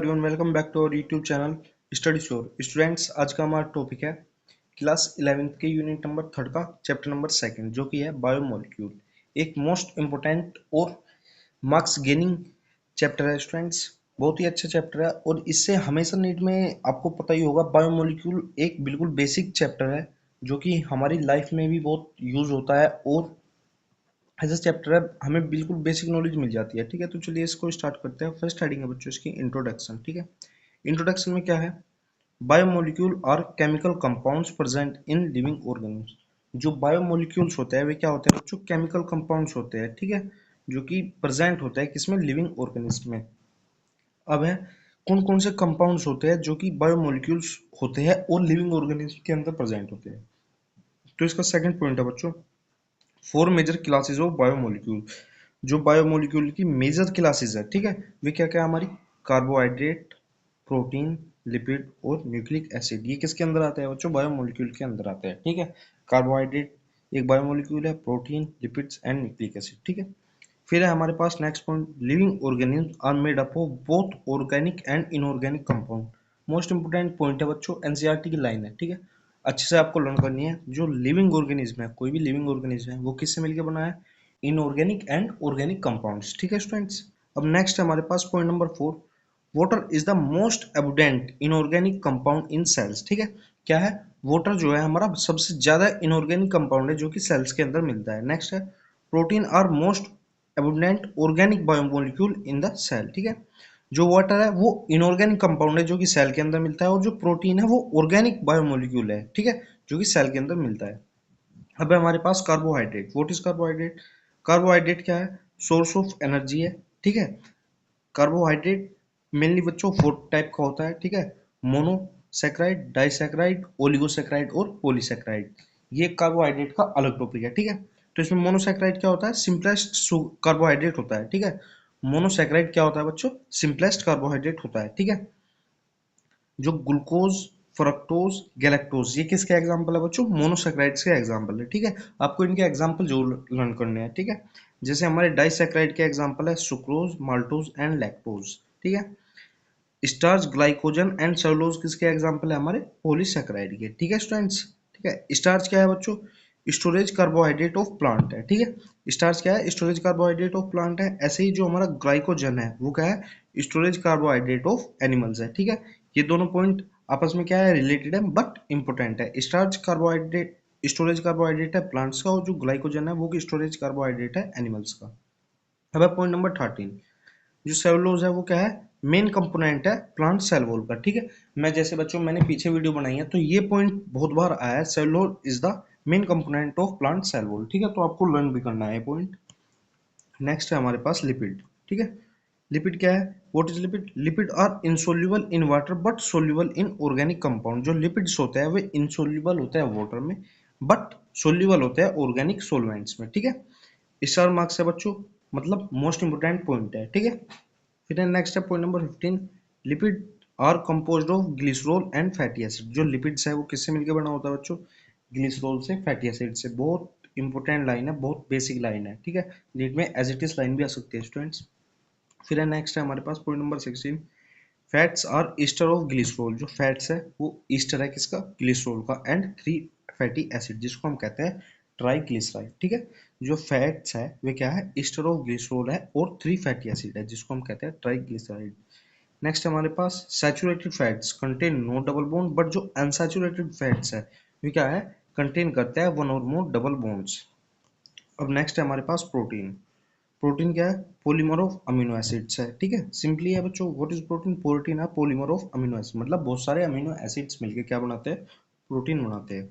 Everyone, welcome back to our YouTube channel Study Sure. Students, आज का हमारा topic है क्लास 11th के यूनिट नंबर 3 का चैप्टर नंबर 2 जो कि है बायोमोलिक्यूल। एक मोस्ट इंपोर्टेंट और मार्क्स गेनिंग चैप्टर है स्टूडेंट्स। बहुत ही अच्छा चैप्टर है और इससे हमेशा नीट में आपको पता ही होगा, बायोमोलिक्यूल एक बिल्कुल बेसिक चैप्टर है जो कि हमारी लाइफ में भी बहुत यूज होता है और ऐसा चैप्टर है हमें बिल्कुल बेसिक नॉलेज मिल जाती है। ठीक है, तो चलिए इसको स्टार्ट करते हैं। फर्स्ट हेडिंग है बच्चों इसकी इंट्रोडक्शन। ठीक है, इंट्रोडक्शन में क्या है? Biomolecule are chemical compounds present in living organism. जो बायोमोलिक्यूल्स होते हैं वे क्या होते हैं बच्चों? केमिकल कंपाउंड्स होते हैं। ठीक है, जो कि प्रेजेंट होता है किसमें? लिविंग ऑर्गेनिज्म में। अब है कौन कौन से कंपाउंड्स होते हैं जो कि बायोमोलिक्यूल्स होते हैं और लिविंग ऑर्गेनिज्म के अंदर प्रेजेंट होते हैं। तो इसका सेकंड पॉइंट है बच्चों, four major classes of biomolecule. जो बायोमोलिक्यूल की मेजर क्लासेस है, ठीक है, वे क्या क्या हमारी? कार्बोहाइड्रेट, प्रोटीन, लिपिड और न्यूक्लिक एसिड। ये किसके अंदर आता है बच्चों? बायोमोलिक्यूल के अंदर आता है। ठीक है, कार्बोहाइड्रेट एक बायोमोलिक्यूल है, protein, lipids and nucleic acid. ठीक है, फिर है हमारे पास next point, living organism are made up of both organic and inorganic compound. Most important point है बच्चों, एनसीईआरटी की लाइन है। ठीक है, अच्छे से आपको लर्न करनी है। जो लिविंग ऑर्गेनिज्म है, कोई भी लिविंग ऑर्गेनिज्म है, वो किससे मिलकर बना है? Inorganic and organic compounds. ठीक है स्टूडेंट्स, अब नेक्स्ट है हमारे पास point number 4, water is the most abundant inorganic compound in cells. ठीक है, क्या है? वाटर जो है हमारा सबसे ज्यादा इनऑर्गेनिक कंपाउंड है जो कि सेल्स के अंदर मिलता है। नेक्स्ट है protein are most abundant organic biomolecule in the cell. ठीक है, जो वाटर है वो इनऑर्गेनिक कंपाउंड है जो कि सेल के अंदर मिलता है, और जो प्रोटीन है वो ऑर्गेनिक बायोमोलिक्यूल है। ठीक है, जो कि सेल के अंदर मिलता है। अब है हमारे पास carbohydrate. What is carbohydrate? Carbohydrate क्या है? सोर्स ऑफ एनर्जी है। ठीक है, कार्बोहाइड्रेट मेनली बच्चों 4 टाइप का होता है। ठीक है, मोनोसेक्राइड, डाइसेक्राइड, ओलिगोसेक्राइड और पॉलीसेक्राइड। ये कार्बोहाइड्रेट का अलग टॉपिक है। ठीक है, तो इसमें मोनोसेक्राइड क्या होता है? सिंपलेस्ट कार्बोहाइड्रेट होता है। ठीक है, मोनोसेक्राइड क्या होता है बच्चों? सिंपलेस्ट कार्बोहाइड्रेट होता है। ठीक है, जो ग्लूकोज, फ्रक्टोज, गैलेक्टोज, ये किसके एग्जांपल है बच्चों? मोनोसेक्राइड्स के एग्जांपल है। ठीक है, आपको इनके एग्जांपल जरूर लर्न करने हैं। ठीक है, जैसे हमारे डाइसेक्राइड के एग्जांपल है सुक्रोज, माल्टोज एंड लैक्टोज। ठीक है, स्टार्च, ग्लाइकोजन एंड सेलुलोज किसके एग्जांपल है? हमारे पॉलीसेक्राइड के। ठीक है स्टूडेंट्स, ठीक है, स्टार्च क्या है बच्चों? स्टोरेज कार्बोहाइड्रेट ऑफ प्लांट है। ठीक है, स्टार्च क्या है? स्टोरेज कार्बोहाइड्रेट ऑफ प्लांट है। ऐसे ही जो हमारा ग्लाइकोजन है वो क्या है? स्टोरेज कार्बोहाइड्रेट ऑफ एनिमल्स है। ठीक है, ये दोनों पॉइंट आपस में क्या है? रिलेटेड है बट इंपॉर्टेंट है। स्टार्च कार्बोहाइड्रेट स्टोरेज कार्बोहाइड्रेट है प्लांट्स का, और जो ग्लाइकोजन है वो स्टोरेज कार्बोहाइड्रेट है एनिमल्स का। अब है पॉइंट नंबर 13, जो सेलुलोज है वो क्या है? मेन कंपोनेंट है प्लांट सेल वॉल का। ठीक है, मैं जैसे बच्चों मैंने पीछे वीडियो बनाई है तो ये पॉइंट बहुत बार आया है, cellulose is the main component of plant cell wall. ठीक है, तो आपको लर्न भी करना है पॉइंट। नेक्स्ट है हमारे पास लिपिड। ठीक है, लिपिड क्या है? What is lipid? Lipid are insoluble in water but soluble in organic compound. जो लिपिड्स होते हैं वे इनसोल्यूबल होते हैं वाटर में बट सोल्यूबल होते हैं ऑर्गेनिक सोलवेंट्स में। ठीक है, स्टार मार्क्स है बच्चों, मतलब मोस्ट इंपोर्टेंट पॉइंट है। ठीक है, फिर नेक्स्ट है point number 15, lipid are composed of glycerol and fatty acid. जो लिपिड्स है वो किससे मिलकर बना होता है बच्चों? ग्लिसरॉल से, फैटी एसिड से। बहुत इंपॉर्टेंट लाइन है, बहुत बेसिक लाइन है। ठीक है, नीट में एज इट इज लाइन भी आ सकती है स्टूडेंट्स। फिर है नेक्स्ट है हमारे पास point number 16, fats are ester of glycerol. जो फैट्स है वो ईस्टर है किसका? ग्लिसरॉल का। एंड 3 फैटी एसिड जिसको हम कहते हैं ट्राइग्लिसराइड। ठीक है, जो फैट्स है वे क्या है? ईस्टर ऑफ ग्लिसरॉल है, और 3 फैटी एसिड है जिसको हम कहते हैं ट्राइग्लिसराइड। नेक्स्ट हमारे पास saturated fats contain no double bond, but जो अनसैचुरेटेड फैट्स है वे क्या है? कंटेन करते हैं वन और मोर डबल बॉन्ड्स। अब नेक्स्ट है हमारे पास प्रोटीन। प्रोटीन क्या है? पॉलीमर ऑफ अमीनो एसिड्स है। ठीक है, सिंपली है बच्चों, व्हाट इज प्रोटीन? प्रोटीन है पॉलीमर ऑफ अमीनो एसिड, मतलब बहुत सारे अमीनो एसिड्स मिलके क्या बनाते हैं? प्रोटीन बनाते हैं।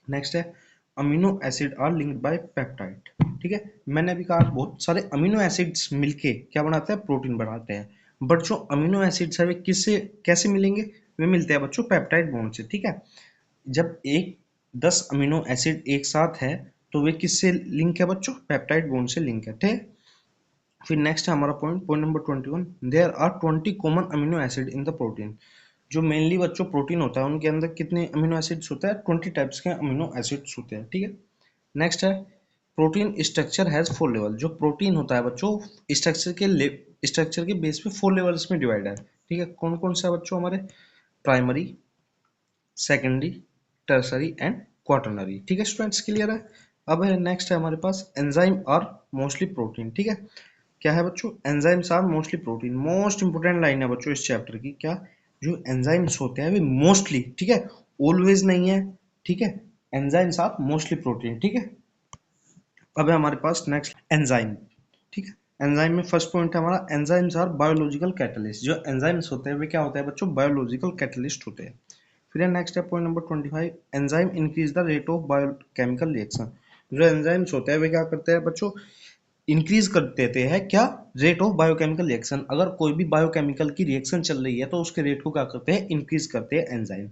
नेक्स्ट है amino acid are linked by peptide. ठीक है, मैंने अभी कहा बहुत सारे अमीनो एसिड्स मिलके क्या बनाते हैं? प्रोटीन बनाते हैं। बट जो अमीनो एसिड्स है वे किससे कैसे मिलेंगे? वे मिलते हैं बच्चों पेप्टाइड बॉन्ड से। ठीक है, जब एक 10 अमीनो एसिड एक साथ है तो वे किससे लिंक है बच्चों? पेप्टाइड बॉन्ड से लिंक है। ठीक है, फिर नेक्स्ट है हमारा point, point number 21, there are 20 common amino acid in the protein. जो मेनली बच्चों प्रोटीन होता है उनके अंदर कितने अमीनो एसिड्स होते हैं? 20 टाइप्स के अमीनो एसिड्स होते हैं। ठीक है, नेक्स्ट है प्रोटीन स्ट्रक्चर हैज 4 लेवल। जो प्रोटीन होता है बच्चों स्ट्रक्चर के बेस पे 4 लेवल्स में डिवाइड है। ठीक है, कौन कौन सा बच्चों हमारे, primary, secondary, tertiary and quaternary. ठीक है स्टूडेंट्स, क्लियर है। अब है नेक्स्ट है हमारे पास एंजाइम और मोस्टली प्रोटीन। ठीक है, क्या है बच्चों, enzymes are mostly protein. Most important line है बच्चों इस चैप्टर की, क्या, जो एंजाइम्स होते हैं वे मोस्टली, ठीक है, ऑलवेज नहीं है, ठीक है, एंजाइम्स आर मोस्टली प्रोटीन। ठीक है, अब है हमारे पास नेक्स्ट एंजाइम। ठीक है, एंजाइम में फर्स्ट पॉइंट है हमारा, एंजाइम्स आर बायोलॉजिकल कैटलिस्ट। जो एंजाइम्स होते हैं वे क्या होते हैं बच्चों, बायोलॉजिकल कैटलिस्ट होते हैं। फिर नेक्स्ट है point number 25, enzyme increase the rate of biochemical reaction. जो एंजाइम्स होते हैं वे क्या करते हैं बच्चों, इंक्रीज कर देते हैं क्या, रेट ऑफ बायोकेमिकल रिएक्शन। अगर कोई भी बायोकेमिकल की रिएक्शन चल रही है तो उसके रेट को क्या करते हैं, इंक्रीज करते हैं एंजाइम।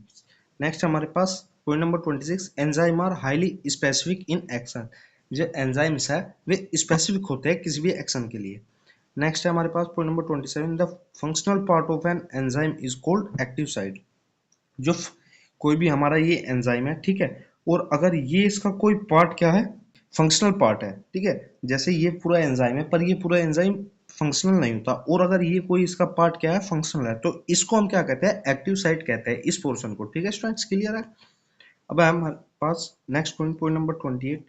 नेक्स्ट हमारे पास point number 26, enzyme are highly specific in action. जो एंजाइम्स है वे स्पेसिफिक होते हैं किसी भी एक्शन के लिए। नेक्स्ट है हमारे पास point number 27, the functional part of an enzyme is called active site. जो कोई भी हमारा ये एंजाइम है, ठीक है, और अगर ये इसका कोई पार्ट क्या है, फंक्शनल पार्ट है, ठीक है, जैसे ये पूरा एंजाइम है पर ये पूरा एंजाइम फंक्शनल नहीं होता, और अगर ये कोई इसका पार्ट क्या है, फंक्शनल है, तो इसको हम क्या कहते हैं, एक्टिव साइट कहते हैं इस पोर्शन को। ठीक है स्टूडेंट्स, क्लियर है। अब है हमारे पास next point, point number 28,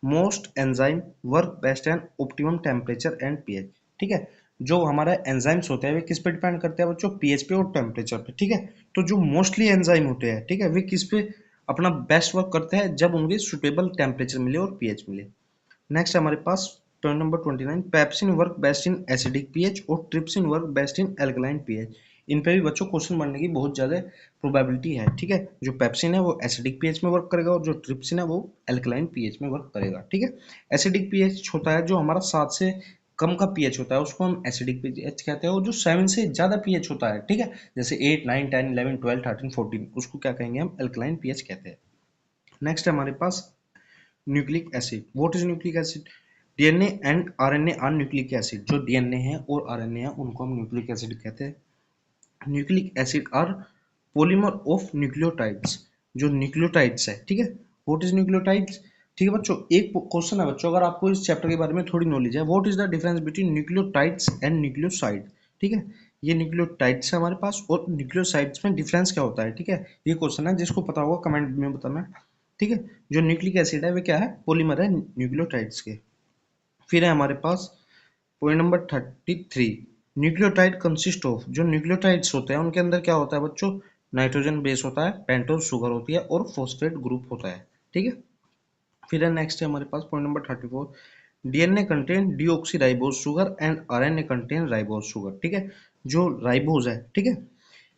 most enzyme work best and optimum temperature and pH. ठीक है, जो हमारा एंजाइम्स होते हैं वे किस पे डिपेंड करते हैं बच्चों, पीएच पे और टेम्परेचर पे। ठीक है, तो जो मोस्टली एंजाइम होते हैं, ठीक है, वे किस पे अपना बेस्ट वर्क करते हैं, जब उनके सुटेबल टेम्परेचर मिले और पीएच मिले। नेक्स्ट हमारे पास point number 29, pepsin work best in acidic pH और trypsin work best in alkaline pH. इन पे भी बच्चों क्वेश्चन बनने की बहुत ज़्यादा प्रोबेबिलिटी है। ठीक है, जो पेप्सिन है वो एसिडिक पीएच में वर्क करेगा और जो ट्रिप्सिन है वो एल्कलाइन पीएच में वर्क करेगा। ठीक है, एसिडिक पीएच होता है जो हमारा 7 से कम का पीएच होता है उसको हम एसिडिक पीएच कहते हैं, और जो 7 से ज़्यादा पीएच होता है, ठीक है, जैसे 8 9 10 11 12 13 14, उसको क्या कहेंगे हम, एल्कलाइन पीएच कहते हैं। नेक्स्ट है हमारे पास nucleic acid. What is nucleic acid, DNA and RNA are nucleic acid. जो डीएनए है और आरएनए है उनको हम न्यूक्लिक एसिड कहते हैं। Nucleic acid are polymer of nucleotides. जो न्यूक्लियोटाइड्स है, ठीक है, व्हाट इज न्यूक्लियोटाइड्स। ठीक है बच्चों, एक क्वेश्चन है बच्चों, अगर आपको इस चैप्टर के बारे में थोड़ी नॉलेज है, what is the difference between nucleotides and nucleoside. ठीक है, ये न्यूक्लियोटाइड्स है हमारे पास और न्यूक्लियोसाइड्स में डिफरेंस क्या होता है। ठीक है, ये क्वेश्चन है, जिसको पता होगा कमेंट में बताना। ठीक है, जो न्यूक्लिक एसिड है वे क्या है, पॉलीमर है न्यूक्लियोटाइड्स के। फिर है हमारे पास point number 33, nucleotide consist of. जो न्यूक्लियोटाइड्स होते हैं उनके अंदर क्या होता है बच्चों, नाइट्रोजन बेस होता है, पेंटोज शुगर होती है और फॉस्फेट ग्रुप होता है। ठीक है, फिर है नेक्स्ट है हमारे पास point number 34, DNA contain deoxyribose sugar and RNA contain ribose sugar. ठीक है, जो राइबोज है, ठीक है,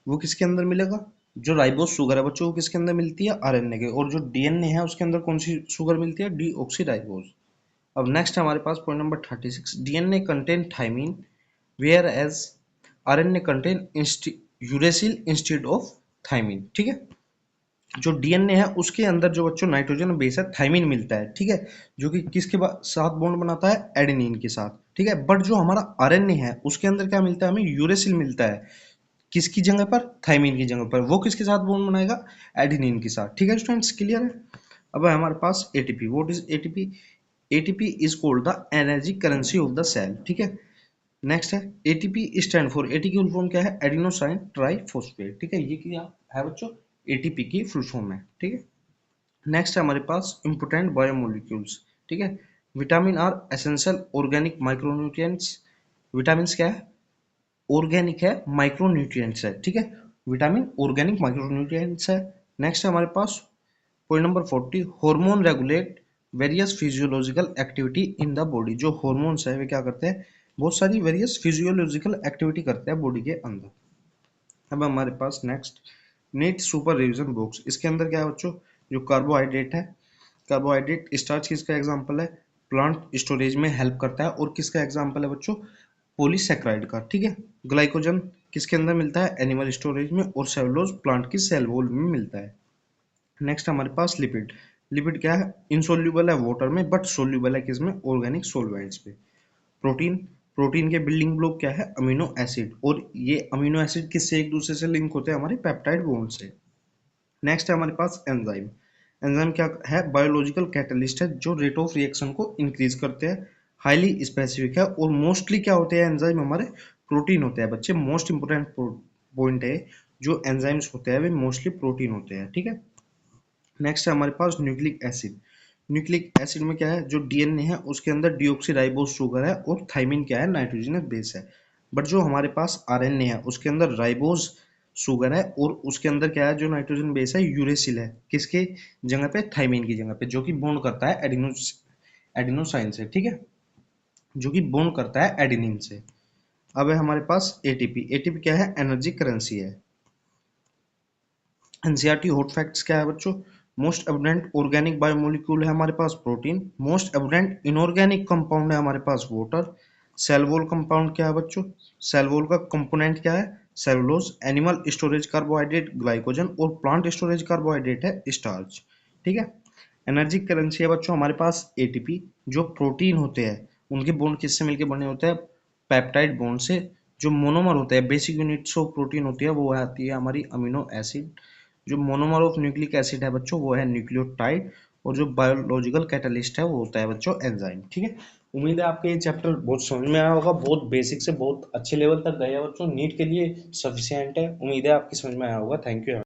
वो किसके अंदर मिलेगा, जो राइबोज शुगर है बच्चों वो किसके अंदर मिलती है, आरएनए के, और जो डीएनए है उसके अंदर कौन सी शुगर मिलती है, डीऑक्सीराइबोज। अब नेक्स्ट हमारे पास point number 36, DNA contain thymine whereas RNA contain uracil instead of thymine. ठीक है, जो डीएनए है उसके अंदर जो बच्चों नाइट्रोजन बेस है, थाइमिन मिलता है। ठीक है, जो कि किसके साथ बॉन्ड बनाता है, एडेनिन के साथ। ठीक है, बट जो हमारा आरएनए है उसके अंदर क्या मिलता है, हमें यूरेसिल मिलता है, किसकी जगह पर, थाइमिन की जगह पर। वो किसके साथ बॉन्ड बनाएगा, एडेनिन के साथ। ठीक है स्टूडेंट्स, क्लियर है। अब है हमारे पास ATP. What is ATP, ATP is called the energy currency of the cell. ठीक है, नेक्स्ट है एटीपी स्टैंड फॉर, एटी की फुल फॉर्म क्या है, एडिनोसाइन ट्राइफॉस्फेट। ठीक है, ये क्या है बच्चों, एटीपी की फुल फॉर्म है। ठीक है, नेक्स्ट है हमारे पास इंपोर्टेंट बायोमोलिक्यूल्स। ठीक है, vitamin are essential organic micronutrients. Vitamin क्या है, ऑर्गेनिक है, माइक्रोन्यूट्रिएंट्स है। ठीक है, विटामिन ऑर्गेनिक माइक्रोन्यूट्रिएंट्स है। नेक्स्ट है हमारे पास point number 40, hormone regulate various physiological activity in the body. जो हार्मोन्स है वे क्या करते हैं, बहुत सारी वेरियस फिजियोलॉजिकल एक्टिविटी करते हैं बॉडी के अंदर। अब हमारे पास next NEET super revision box. इसके अंदर क्या है बच्चों, जो कार्बोहाइड्रेट है, कार्बोहाइड्रेट स्टार्च किसका एग्जांपल है, प्लांट स्टोरेज में हेल्प करता है, और किसका एग्जांपल है बच्चों, पॉलीसेक्राइड का। ठीक है, ग्लाइकोजन किसके अंदर मिलता है, एनिमल स्टोरेज में, और सेलुलोज प्लांट की सेल वॉल में मिलता है। नेक्स्ट हमारे पास लिपिड। लिपिड क्या है, इनसोल्यूबल है वाटर में बट सोल्यूबल है किसमें, ऑर्गेनिक सॉल्वेंट्स पे। प्रोटीन, प्रोटीन के बिल्डिंग ब्लॉक क्या है, अमीनो एसिड, और ये अमीनो एसिड किससे एक दूसरे से लिंक होते हैं, हमारे पेप्टाइड बॉन्ड से। नेक्स्ट है हमारे पास एंजाइम। एंजाइम क्या है, बायोलॉजिकल कैटलिस्ट है जो रेट ऑफ रिएक्शन को इंक्रीज करते हैं, हाईली स्पेसिफिक है, और मोस्टली क्या होते हैं एंजाइम, हमारे प्रोटीन होते हैं बच्चे, मोस्ट इंपोर्टेंट पॉइंट है, जो एंजाइम्स होते हैं वे मोस्टली प्रोटीन होते हैं, ठीक है। नेक्स्ट है हमारे पास न्यूक्लिक एसिड। न्यूक्लिक एसिड में क्या है, जो डीएनए है उसके अंदर डीऑक्सीराइबोज शुगर है और थाइमिन क्या है, नाइट्रोजनस बेस है। बट जो हमारे पास आरएनए है उसके अंदर राइबोज शुगर है और उसके अंदर क्या है, जो नाइट्रोजन बेस है यूरेसिल है, किसके जगह पे, थाइमिन की जगह पे, जो कि बॉन्ड करता है एडिनोसाइन से, ठीक है, जो कि बॉन्ड करता है एडेनिन से। अब है हमारे पास एटीपी। एटीपी क्या है, एनर्जी करेंसी है। एनसीईआरटी हॉट फैक्ट्स क्या है बच्चों, मोस्ट एबुडेंट ऑर्गेनिक बायोमोलिक्यूल है हमारे पास protein, most abundant inorganic compound है हमारे पास वाटर, सेल वॉल कंपाउंड क्या है बच्चों, सेल वॉल का कंपोनेंट क्या है, cellulose, animal storage carbohydrate glycogen और प्लांट स्टोरेज कार्बोहाइड्रेट है स्टार्च, ठीक है। एनर्जी करेंसी है बच्चों हमारे पास एटीपी। जो प्रोटीन होते हैं उनके बॉन्ड किससे मिलकर बने होते हैं, पेप्टाइड बॉन्ड से। जो मोनोमर होते हैं, बेसिक यूनिट्स ऑफ प्रोटीन होती है, वो आती है हमारी अमीनो एसिड। जो मोनोमर ऑफ न्यूक्लिक एसिड है बच्चों वो है न्यूक्लियोटाइड। और जो बायोलॉजिकल कैटलिस्ट है वो होता है बच्चों एंजाइम, ठीक है। उम्मीद है आपके ये चैप्टर बहुत समझ में आया होगा, बहुत बेसिक से बहुत अच्छे लेवल तक गए हैं बच्चों, नीट के लिए सफिशिएंट है। उम्मीद है आपकी समझ में आया होगा। Thank you.